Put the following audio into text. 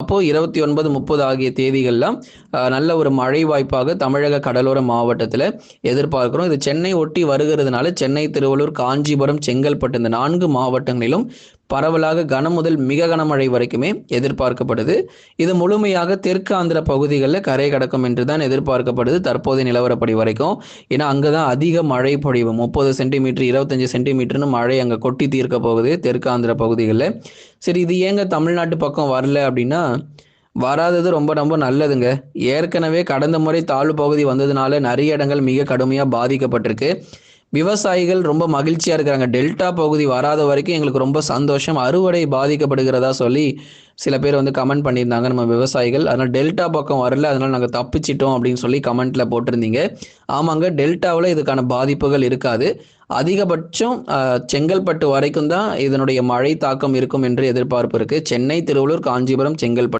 அப்போது 29, 30 ஆகிய தேதிகள்லாம் நல்ல ஒரு மழை வாய்ப்பாக தமிழக கடலோர மாவட்டத்தில் எதிர்பார்க்கிறோம். இது சென்னை ஒட்டி வருகிறதுனால சென்னை, திருவள்ளூர், காஞ்சிபுரம், செங்கல்பட்டு இந்த 4 மாவட்டங்களிலும் பரவலாக கன முதல் மிக கனமழை வரைக்குமே எதிர்பார்க்கப்படுது. இது முழுமையாக தெற்கு ஆந்திர பகுதிகளில் கரை கடக்கும் என்று தான் எதிர்பார்க்கப்படுது தற்போதைய நிலவரப்படி வரைக்கும். ஏன்னா அங்கே தான் அதிக மழை பொழிவு 30 சென்டிமீட்டர் 25 சென்டிமீட்டர்னு மழை அங்கே கொட்டி தீர்க்க போகுது தெற்கு ஆந்திர பகுதிகளில். சரி, இது ஏங்க தமிழ்நாட்டு பக்கம் வரல அப்படின்னா, வராதது ரொம்ப ரொம்ப நல்லதுங்க. ஏற்கனவே கடந்த முறை தாழ்வு பகுதி வந்ததுனால நிறைய இடங்கள் மிக கடுமையாக பாதிக்கப்பட்டிருக்கு. விவசாயிகள் ரொம்ப மகிழ்ச்சியா இருக்கிறாங்க. டெல்டா பகுதி வராத வரைக்கும் எங்களுக்கு ரொம்ப சந்தோஷம். அறுவடை பாதிக்கப்படுகிறதா சொல்லி சில பேர் வந்து கமெண்ட் பண்ணியிருந்தாங்க நம்ம விவசாயிகள். அதனால் டெல்டா பக்கம் வரல, அதனால் நாங்கள் தப்பிச்சிட்டோம் அப்படின்னு சொல்லி கமெண்ட்ல போட்டிருந்தீங்க. ஆமாங்க, டெல்டாவில் இதுக்கான பாதிப்புகள் இருக்காது. அதிகபட்சம் செங்கல்பட்டு வரைக்கும் தான் இதனுடைய மழை தாக்கம் இருக்கும் என்று எதிர்பார்ப்பு இருக்கு. சென்னை, திருவள்ளூர், காஞ்சிபுரம், செங்கல்பட்டு